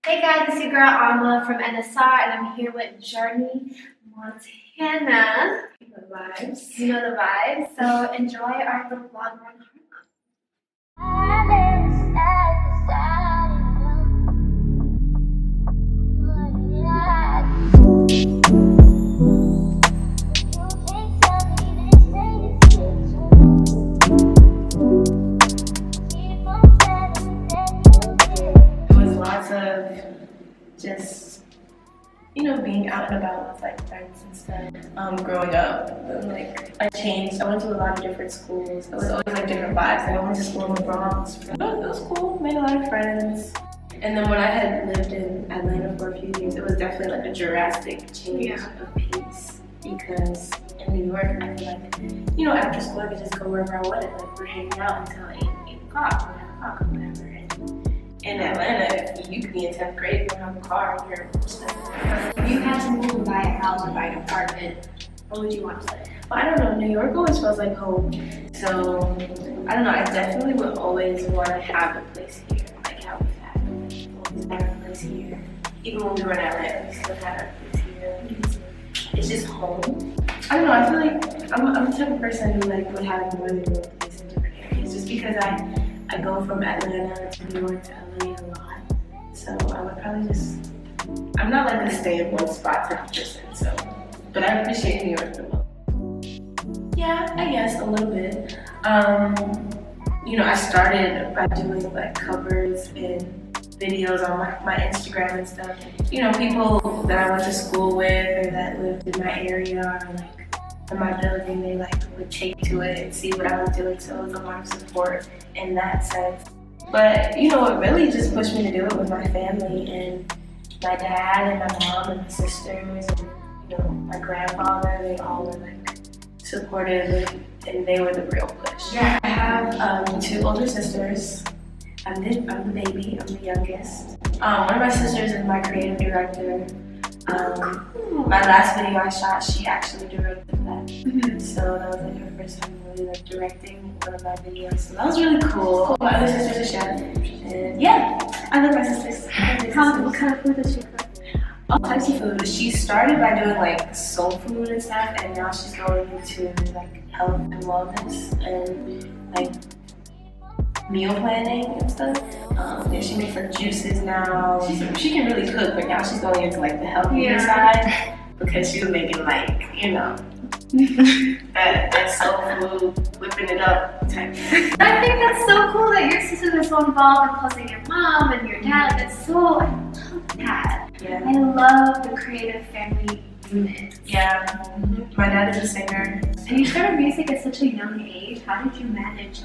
Hey guys, it's your girl Alma from NSR, and I'm here with Journey Montana. You know the vibes. You know the vibes. So enjoy our little vlog around Just, being out and about with like friends and stuff. Growing up, I changed. I went to a lot of different schools. It was always like different vibes. I went to school in the Bronx. It was cool. Made a lot of friends. And then when I had lived in Atlanta for a few years, it was definitely like a drastic change of pace. Because in New York, I feel like, after school I could just go wherever I wanted. Like we're hanging out until 8 o'clock, 9 o'clock, or whatever. In Atlanta, you could be in 10th grade, you don't have a car, you're If you had to move and buy a house or buy an apartment, what would you want to say? Well, I don't know, New York always feels like home. So, I don't know, I definitely would always want to have a place here, like how we've had. Always had a place here. Even when we were in Atlanta, we still had our place here. It's just home. I don't know, I feel like I'm the type of person who would have more than one place in different areas, just because I go from Atlanta to New York to LA a lot. So I would probably I'm not like a stay in one spot type of person, so. But I appreciate New York the most. Yeah, I guess a little bit. I started by doing like covers and videos on my Instagram and stuff. People that I went to school with or that lived in my area or in my building, they would take to it and see what I was doing, so it was a lot of support in that sense. But what really just pushed me to do it was my family and my dad and my mom and my sisters and my grandfather. They all were supportive and they were the real push. Yeah, I have 2 older sisters. I'm the baby, I'm the youngest. One of my sisters is my creative director. My last video I shot, she actually directed that. So that was her first time really directing one of my videos. So that was really cool. My other sister's a chef. And yeah, I love my sisters. What kind of food does she cook? All types of food. She started by doing soul food and stuff, and now she's going into health and wellness and meal planning and stuff. She makes juices now. She can really cook, but now she's going into the healthier side because she was making that soul food, whipping it up type. I think that's so cool that your sisters are so involved, and plus your mom and your dad. I love that. Yeah. I love the creative family unit. Yeah. Mm-hmm. My dad is a singer. And you started music at such a young age. How did you manage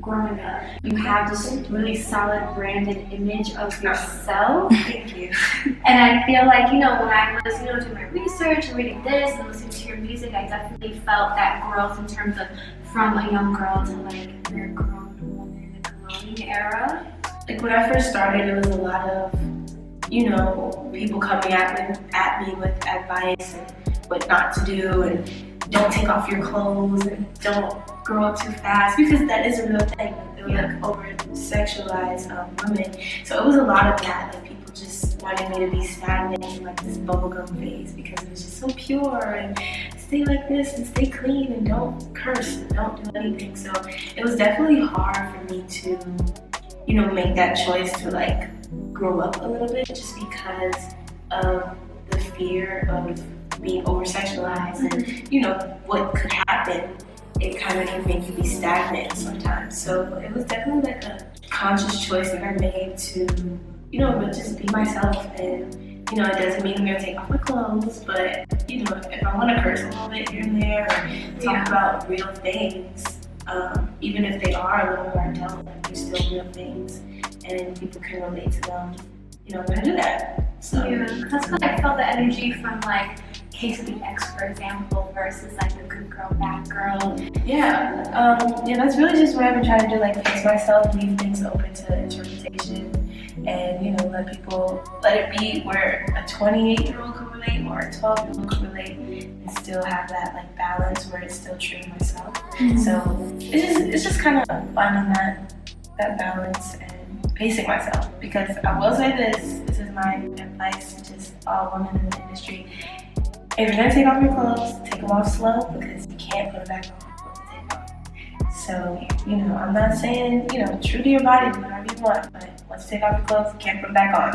growing up? You have this really solid branded image of yourself. Thank you. And I feel like, when I was, doing my research and reading this and listening to your music, I definitely felt that growth in terms of from a young girl to you're a grown woman in the growing era. When I first started, it was a lot of, people coming at me with advice and what not to do, and don't take off your clothes and don't grow up too fast, because that is a real thing. They over-sexualize women. So it was a lot of that. People just wanted me to be stagnant in this bubblegum phase because it was just so pure and stay like this and stay clean and don't curse and don't do anything. So it was definitely hard for me to, make that choice to grow up a little bit, just because of the fear of being over-sexualized and what could happen. It kind of can make you be stagnant sometimes. So it was definitely a conscious choice that I made to, just be myself. And, it doesn't mean I'm going to take off my clothes, but, if I want to curse a little bit here and there or talk about real things, even if they are a little more adult, they're still real things and people can relate to them, I'm going to do that. So that's what I felt the energy from Case of the X, for example, versus the good girl, bad girl. Yeah, that's really just what I've been trying to do, face myself, leave things open to interpretation, and let it be where a 28-year-old can relate or a 12-year-old can relate, and still have that balance where it's still true to myself. Mm-hmm. So it's just kind of finding that balance and pacing myself, because I will say this is my advice to just all women in the industry. If you're gonna take off your clothes, take them off slow, because you can't put them back on. So, I'm not saying, true to your body, do whatever you want, but once you take off your clothes, you can't put them back on.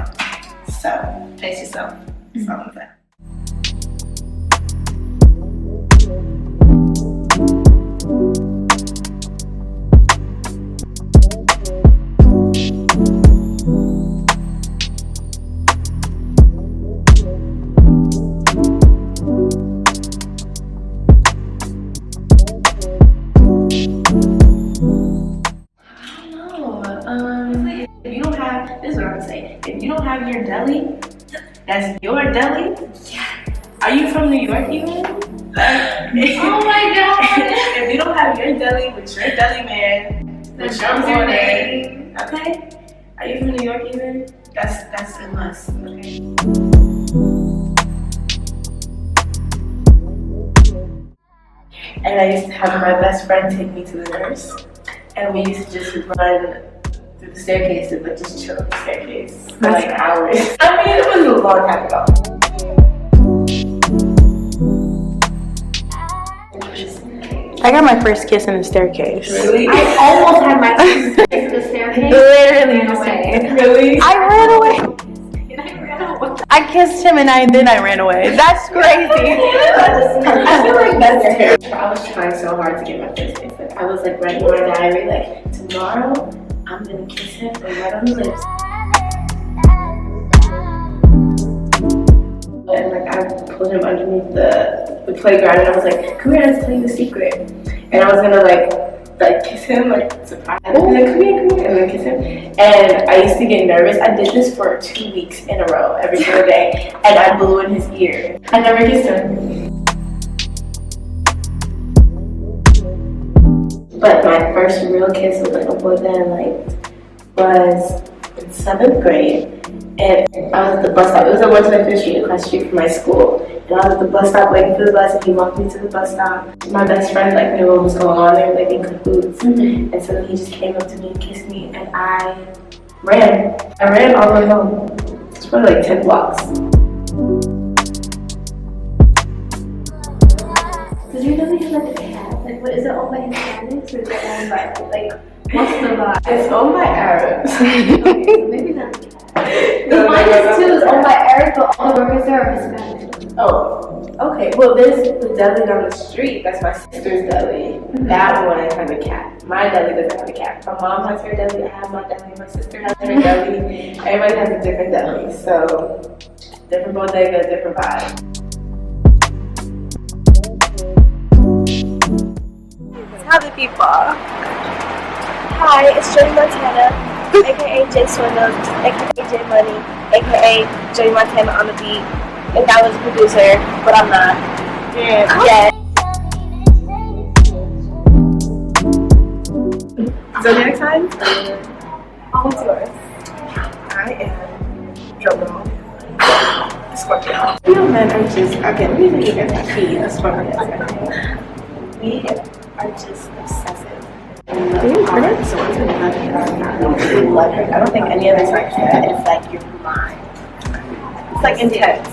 So, pace yourself. That's all I'm saying. If you don't have your deli, that's your deli. Yeah. Are you from New York even? Oh my god! If you don't have your deli with your deli man, with your morning, okay? Are you from New York even? That's a must, okay? And I used to have my best friend take me to the nurse, and we used to just run through the staircases, like just chill on the staircase for like hours. I mean, it was a long time ago. I got my first kiss in the staircase. Really? I almost had my first kiss in the staircase. Literally ran away. Really? I ran away. And I ran away. I kissed him and then I ran away. That's crazy. I feel like that's terrible. I was trying so hard to get my first kiss. Like, I was like writing my diary, like, tomorrow I'm gonna kiss him right on the lips. And like I pulled him underneath the playground, and I was like, come here, let's tell you a secret. And I was gonna like kiss him, like surprise. I'd be like, come here, and then kiss him. And I used to get nervous. I did this for 2 weeks in a row, every single day, and I blew in his ear. I never kissed him. But my first real kiss with like a boy that I liked was in 7th grade. And I was at the bus stop. It was on 125th Street, across the street from my school. And I was at the bus stop waiting for the bus, and he walked me to the bus stop. My best friend like knew what was going on. They were like in cahoots. And so he just came up to me and kissed me, and I ran. I ran all the way home. It's probably like 10 blocks. Does your deli have like a cat? Like, what is it owned by Hispanics or is it owned by like what's the vibe? It's owned by Arabs. Okay, so maybe not a cat. Because mine is too, is owned by Arabs, but all the workers there are Hispanic. Oh, okay. Well, there's the deli down the street. That's my sister's deli. That one has a cat. My deli doesn't have a cat. My mom has her deli. I have my deli. My sister has her deli. Everybody has a different deli. So, different bodega, different vibe. Howdy people. Hi, it's Joey Montana, aka J Swindles, aka J Money, aka Joey Montana on the beat. And I was a producer, but I'm not. Yeah. Zodiac sign? What's yours? I am drum Scorpio. You men are just, okay, let me tell you guys be a Scorpio. We are just obsessive. So it's another, I don't think any other sign can. It's like your mind. It's like intense.